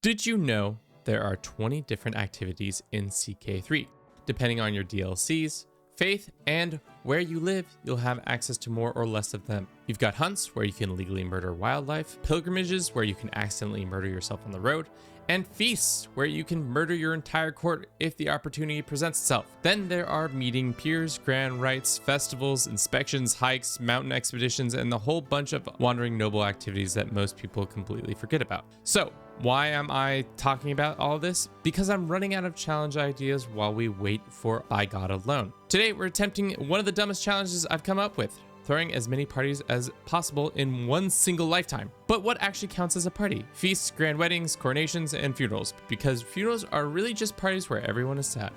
Did you know there are 20 different activities in CK3? Depending on your DLCs, faith, and where you live, you'll have access to more or less of them. You've got hunts where you can legally murder wildlife, pilgrimages where you can accidentally murder yourself on the road, and feasts where you can murder your entire court if the opportunity presents itself. Then there are meeting peers, grand rites, festivals, inspections, hikes, mountain expeditions, and the whole bunch of wandering noble activities that most people completely forget about. So why am I talking about all this? Because I'm running out of challenge ideas while we wait for I Got Alone. Today we're attempting one of the dumbest challenges I've come up with, throwing as many parties as possible in one single lifetime. But what actually counts as a party? Feasts, grand weddings, coronations, and funerals, because funerals are really just parties where everyone is sad.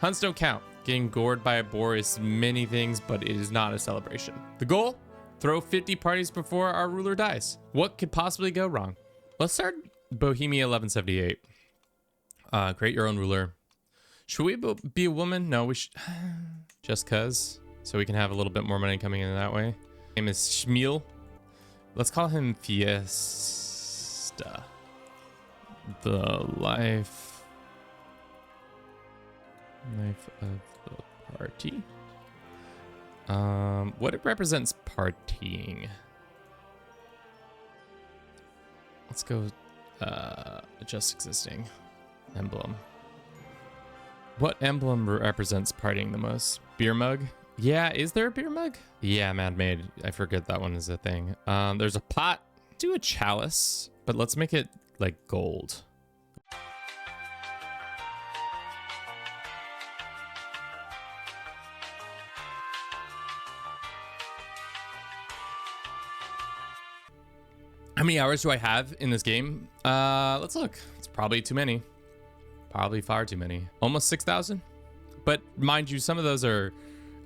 Hunts don't count. Getting gored by a boar is many things, but it is not a celebration. The goal? Throw 50 parties before our ruler dies. What could possibly go wrong? Let's start Bohemia 1178. Create your own ruler. Should we be a woman? No, we should. Just cuz. So we can have a little bit more money coming in that way. Name is Schmiel. Let's call him Fiesta. The life of the party. What it represents partying. Let's go just existing emblem. What emblem represents partying the most? Beer mug? Yeah, is there a beer mug? Yeah, man-made. I forget that one is a thing. There's a pot. Do a chalice, but let's make it like gold. How many hours do I have in this game? Let's look. It's probably too many. Probably far too many. Almost 6,000. But mind you, some of those are,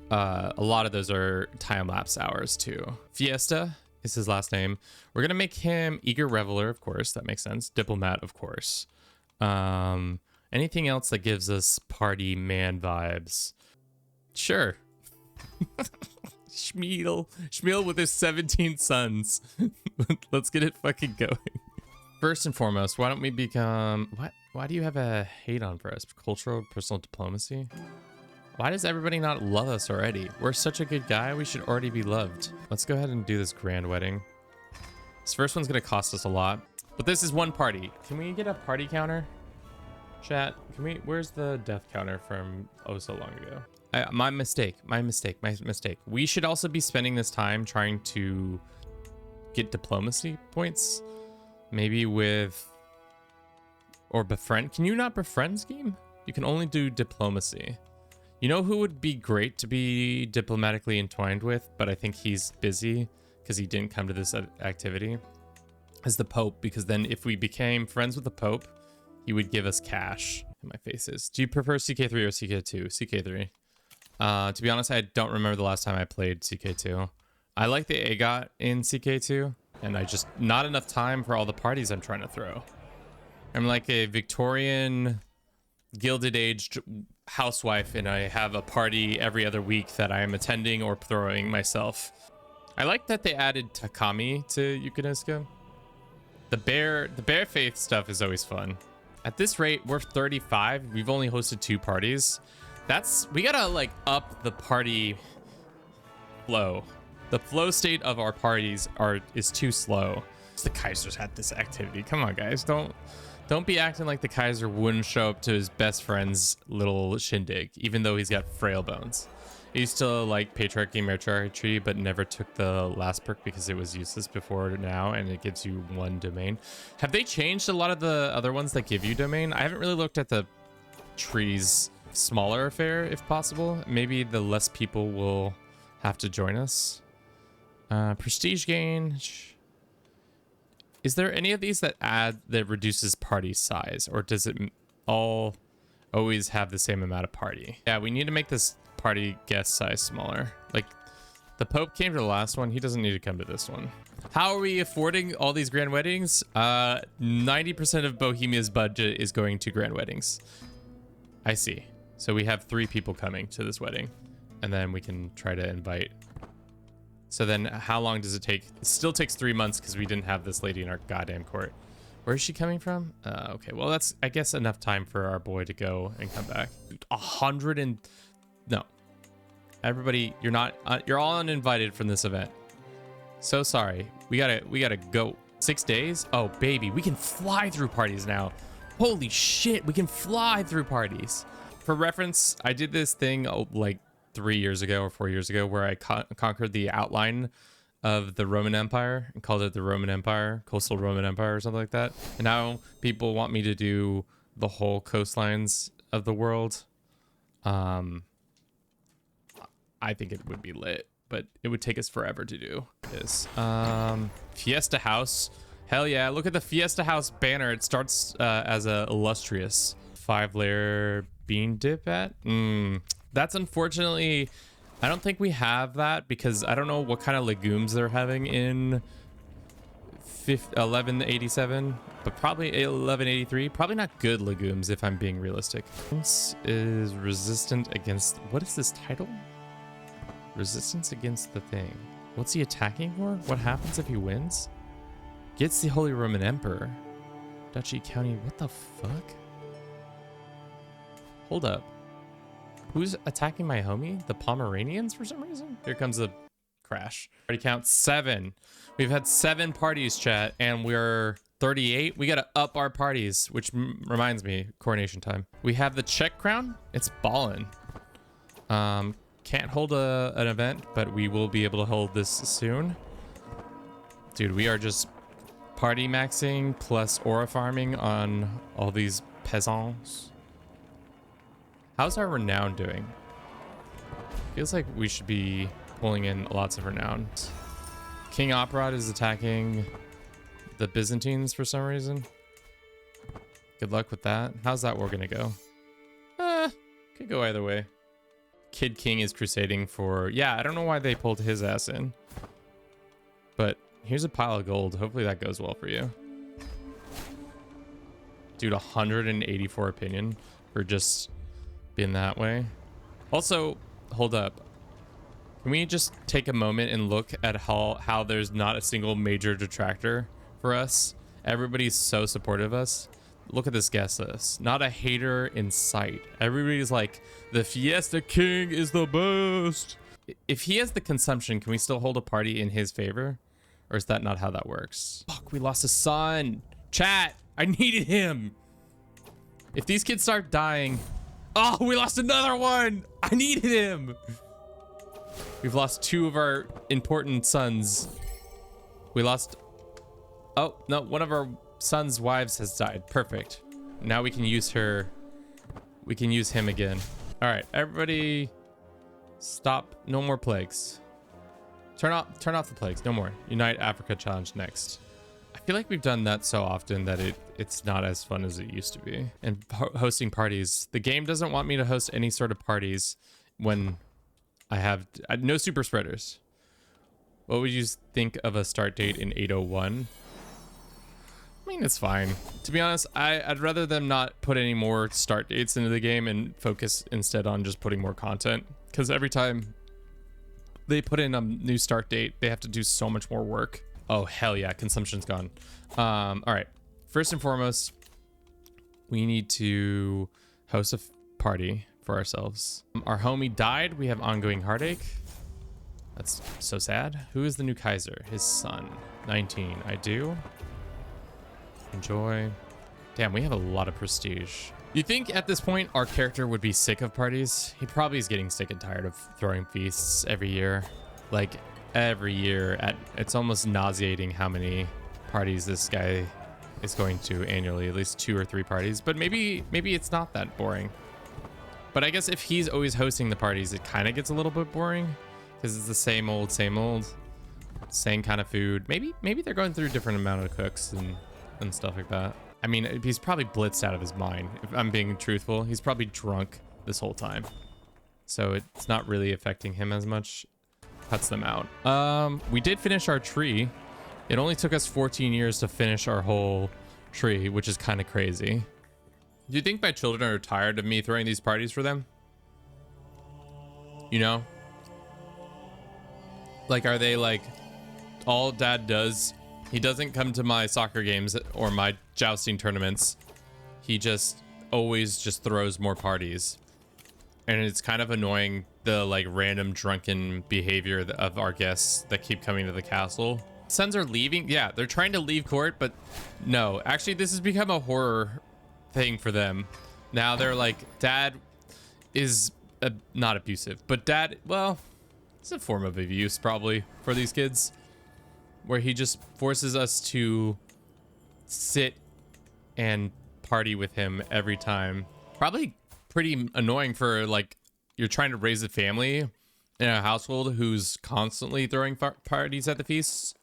a lot of those are time-lapse hours too. Fiesta is his last name. We're gonna make him Eager Reveler, of course. That makes sense. Diplomat, of course. Anything else that gives us party man vibes? Sure. Schmiel with his 17 sons. Let's get it fucking going. First and foremost, why don't we become... What? Why do you have a hate on for us? Cultural, personal diplomacy? Why does everybody not love us already? We're such a good guy, we should already be loved. Let's go ahead and do this grand wedding. This first one's gonna cost us a lot, but this is one party. Can we get a party counter? Chat, can we... Where's the death counter from oh so long ago? My mistake. We should also be spending this time trying to get diplomacy points. Maybe with... Or befriend. Can you not befriend scheme? You can only do diplomacy. You know who would be great to be diplomatically entwined with, but I think he's busy because he didn't come to this activity? Is the Pope, because then if we became friends with the Pope, he would give us cash. My faces. Do you prefer CK3 or CK2? CK3. To be honest, I don't remember the last time I played CK2. I like the AGOT in CK2, and I just... Not enough time for all the parties I'm trying to throw. I'm like a Victorian, gilded-aged housewife, and I have a party every other week that I am attending or throwing myself. I like that they added Takami to Yukineska. The bear faith stuff is always fun. At this rate, we're 35. We've only hosted 2 parties. We gotta like up the party flow. The flow state of our parties is too slow. The Kaiser's had this activity. Come on, guys, don't be acting like the Kaiser wouldn't show up to his best friend's little shindig, even though he's got frail bones. He used to like patriarchy, matriarchy, but never took the last perk because it was useless before now, and it gives you 1 domain. Have they changed a lot of the other ones that give you domain? I haven't really looked at the trees smaller affair, if possible. Maybe the less people will have to join us. Prestige gain. Is there any of these that reduces party size, or does it all always have the same amount of party? Yeah, we need to make this party guest size smaller. Like, the Pope came to the last one. He doesn't need to come to this one. How are we affording all these grand weddings? 90% of Bohemia's budget is going to grand weddings. I see. So we have 3 people coming to this wedding, and then we can try to invite. So then how long does it take? It still takes 3 months because we didn't have this lady in our goddamn court. Where's she coming from? Okay, well, that's, I guess, enough time for our boy to go and come back. 100 and... No. Everybody, you're not... you're all uninvited from this event. So sorry. We gotta go. 6 days? Oh, baby. We can fly through parties now. Holy shit. We can fly through parties. For reference, I did this thing like 3 years ago or 4 years ago where I conquered the outline of the Roman Empire and called it the Roman Empire, Coastal Roman Empire or something like that. And now people want me to do the whole coastlines of the world. I think it would be lit, but it would take us forever to do this. Fiesta House. Hell yeah, look at the Fiesta House banner. It starts as a illustrious 5-layer bean dip at. That's unfortunately... I don't think we have that because I don't know what kind of legumes they're having in 1187, but probably 1183. Probably not good legumes if I'm being realistic. This is resistant against... What is this title? Resistance against the thing. What's he attacking for? What happens if he wins? Gets the Holy Roman Emperor. Duchy County. What the fuck? Hold up. Who's attacking my homie? The Pomeranians for some reason? Here comes the crash. Party count 7. We've had 7 parties, chat, and we're 38. We gotta up our parties, which reminds me, coronation time. We have the Czech crown. It's ballin'. Can't hold an event, but we will be able to hold this soon. Dude, we are just party maxing plus aura farming on all these peasants. How's our renown doing? Feels like we should be pulling in lots of renown. King Operod is attacking the Byzantines for some reason. Good luck with that. How's that war gonna go? Could go either way. Kid King is crusading for... Yeah, I don't know why they pulled his ass in. But here's a pile of gold. Hopefully that goes well for you. Dude, 184 opinion for just... being that way. Also, hold up. Can we just take a moment and look at how there's not a single major detractor for us? Everybody's so supportive of us. Look at this guest list. Not a hater in sight. Everybody's like, the Fiesta King is the best. If he has the consumption, can we still hold a party in his favor? Or is that not how that works? Fuck, we lost a son. Chat, I needed him. If these kids start dying... Oh, we lost another one. I needed him. We've lost 2 of our important sons. We lost... Oh, no, one of our son's wives has died. Perfect. Now we can use her. We can use him again. All right, everybody stop. No more plagues. Turn off the plagues. No more. Unite Africa challenge next. I feel like we've done that so often that it's not as fun as it used to be. And hosting parties. The game doesn't want me to host any sort of parties when I have no super spreaders. What would you think of a start date in 801? I mean, it's fine. To be honest, I'd rather them not put any more start dates into the game and focus instead on just putting more content. Because every time they put in a new start date, they have to do so much more work. Oh, hell yeah. Consumption's gone. All right. First and foremost, we need to host a party for ourselves. Our homie died. We have ongoing heartache. That's so sad. Who is the new Kaiser? His son. 19. I do. Enjoy. Damn, we have a lot of prestige. You think at this point our character would be sick of parties? He probably is getting sick and tired of throwing feasts every year. Like every year. It's almost nauseating how many parties this guy is going to annually. At least 2 or 3 parties. But maybe it's not that boring. But I guess if he's always hosting the parties, it kind of gets a little bit boring. Because it's the same old, same kind of food. Maybe they're going through a different amount of cooks and stuff like that. I mean, he's probably blitzed out of his mind. If I'm being truthful, he's probably drunk this whole time. So it's not really affecting him as much. Cuts them out. We did finish our tree. It only took us 14 years to finish our whole tree, which is kind of crazy. Do you think my children are tired of me throwing these parties for them? You know? Like, are they like, all dad does He doesn't come to my soccer games or my jousting tournaments. He just always just throws more parties. And it's kind of annoying, the like random drunken behavior of our guests that keep coming to the castle. Sons are leaving. Yeah, they're trying to leave court, but no, actually this has become a horror thing for them. Now they're like, dad is not abusive, but dad, well, it's a form of abuse probably for these kids, where he just forces us to sit and party with him every time. Probably pretty annoying for like, you're trying to raise a family in a household who's constantly throwing parties at the feasts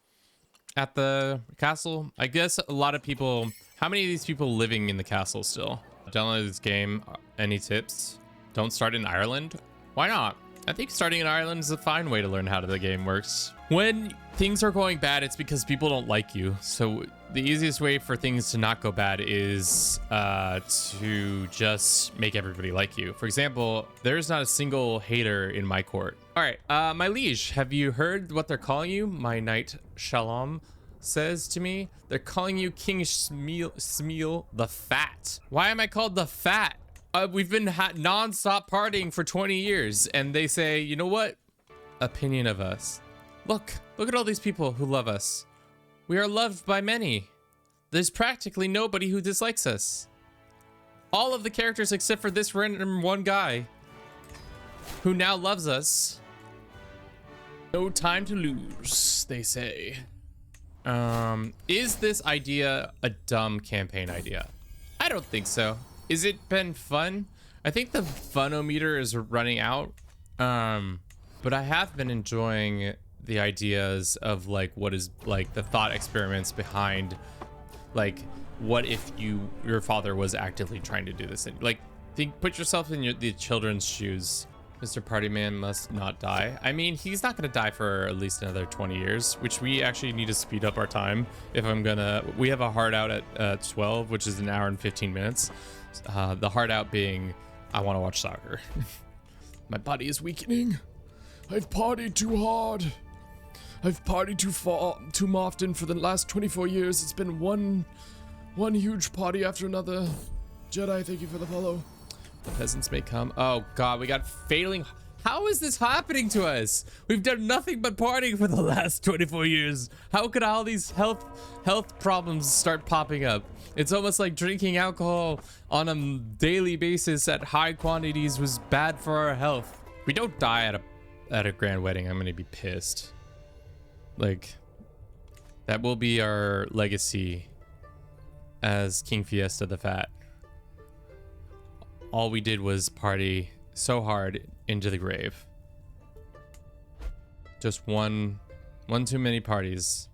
at the castle. I guess a lot of people, how many of these people living in the castle still? Download this game. Any tips? Don't start in Ireland. Why not? I think starting in Ireland is a fine way to learn how the game works. When things are going bad, it's because people don't like you. So the easiest way for things to not go bad is to just make everybody like you. For example, there's not a single hater in my court. All right, my liege, have you heard what they're calling you? My knight Shalom says to me, they're calling you King Smeal the Fat. Why am I called the Fat? We've been non-stop partying for 20 years, and they say, you know what? Opinion of us. Look at all these people who love us. We are loved by many. There's practically nobody who dislikes us. All of the characters except for this random one guy who now loves us. No time to lose, they say. Is this idea a dumb campaign idea? I don't think so. Is it been fun? I think the funometer is running out. But I have been enjoying the ideas of like what is like the thought experiments behind like what if your father was actively trying to do this, and like put yourself in the children's shoes. Mr. Partyman must not die. I mean, he's not gonna die for at least another 20 years, which we actually need to speed up our time. If I'm gonna, we have a hard out at 12, which is an hour and 15 minutes. The hard out being, I want to watch soccer. My body is weakening. I've partied too hard. I've partied too often for the last 24 years. It's been one huge party after another. Jedi, thank you for the follow. The peasants may come. Oh God, we got failing. How is this happening to us? We've done nothing but partying for the last 24 years. How could all these health problems start popping up? It's almost like drinking alcohol on a daily basis at high quantities was bad for our health. If we don't die at a grand wedding, I'm gonna be pissed. Like, that will be our legacy as King Fiesta the Fat. All we did was party so hard into the grave. Just one too many parties.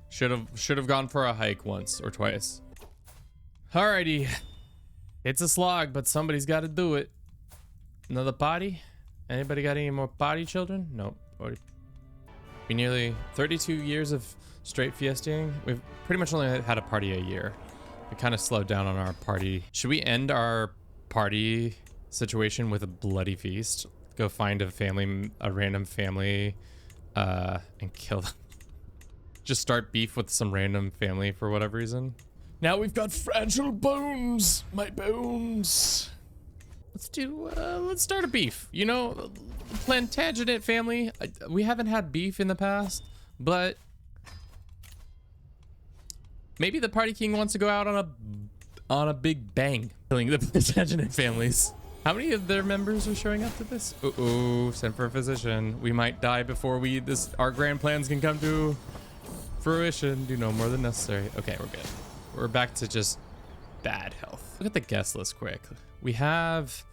Should have gone for a hike once or twice. Alrighty. It's a slog, but somebody's got to do it. Another party? Anybody got any more party children? Nope. We nearly 32 years of straight fiestaing. We've pretty much only had a party a year. We kind of slowed down on our party. Should we end our party situation with a bloody feast? Go find a random family, and kill them. Just start beef with some random family for whatever reason. Now we've got fragile bones, my bones. Let's start a beef. You know, Plantagenet family. We haven't had beef in the past, but maybe the party king wants to go out on a big bang, killing the Plantagenet families. How many of their members are showing up to this? Uh-oh, send for a physician. We might die before our grand plans can come to fruition. Do no more than necessary. Okay, we're good. We're back to just bad health. Look at the guest list quick. We have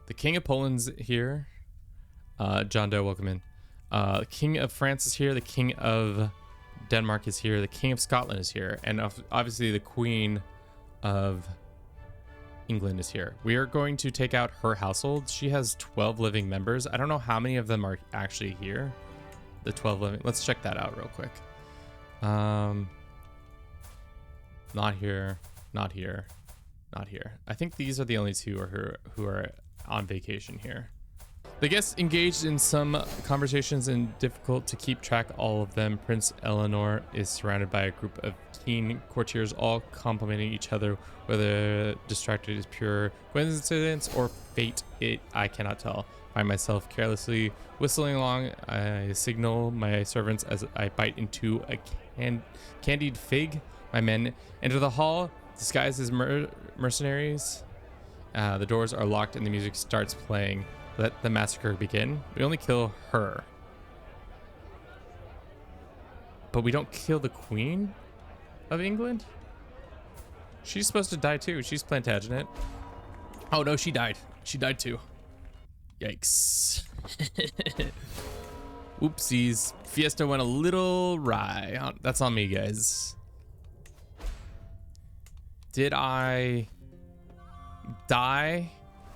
the King of Poland's here. John Doe, welcome in. The King of France is here. The King of Denmark is here. The King of Scotland is here. And obviously the Queen of England is here. We are going to take out her household. She has 12 living members. I don't know how many of them are actually here. The 12 living. Let's check that out real quick. Not here. Not here. Not here. I think these are the only two who are on vacation here. The guests engaged in some conversations and difficult to keep track all of them. Prince Eleanor is surrounded by a group of teen courtiers, all complimenting each other. Whether distracted is pure coincidence or fate, I cannot tell. Find myself carelessly whistling along. I signal my servants as I bite into a candied fig. My men enter the hall, disguised as mercenaries. The doors are locked and the music starts playing. Let the massacre begin. We only kill her. But we don't kill the Queen of England? She's supposed to die too. She's Plantagenet. Oh no, she died. She died too. Yikes. Oopsies. Fiesta went a little awry. That's on me, guys. Did I die?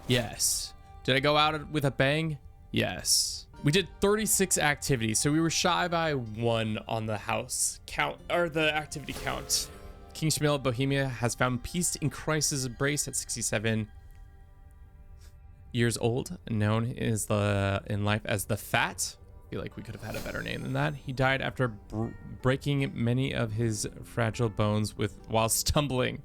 Yes. Did I go out with a bang? Yes. We did 36 activities, so we were shy by 1 on the house count, or the activity count. King Shamil of Bohemia has found peace in Christ's embrace at 67 years old, known in life as the Fat. I feel like we could have had a better name than that. He died after breaking many of his fragile bones while stumbling.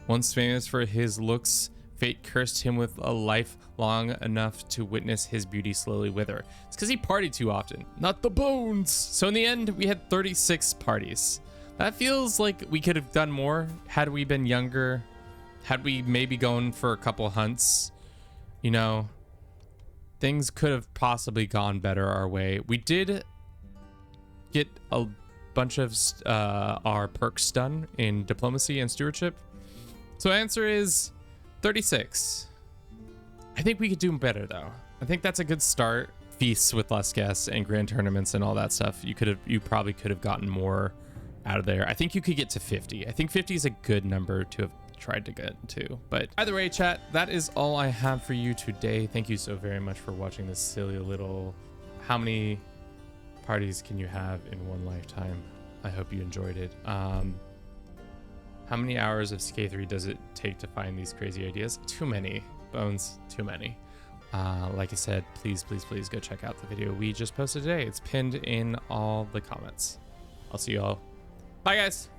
Once famous for his looks, fate cursed him with a life long enough to witness his beauty slowly wither. It's because he partied too often, not the bones. So in the end, we had 36 parties. That feels like we could have done more had we been younger, had we maybe gone for a couple hunts. You know, things could have possibly gone better our way. We did get a bunch of our perks done in diplomacy and stewardship. So answer is 36. I think we could do better though. I think that's a good start. Feasts with less guests and grand tournaments and all that stuff. You probably could have gotten more out of there. I think you could get to 50. I think 50 is a good number to have tried to get to. But either way, chat, that is all I have for you today. Thank you so very much for watching this silly little how many parties can you have in one lifetime. I hope you enjoyed it. How many hours of CK3 does it take to find these crazy ideas? Too many. Bones, too many. Like I said, please go check out the video we just posted today. It's pinned in all the comments. I'll see you all. Bye, guys.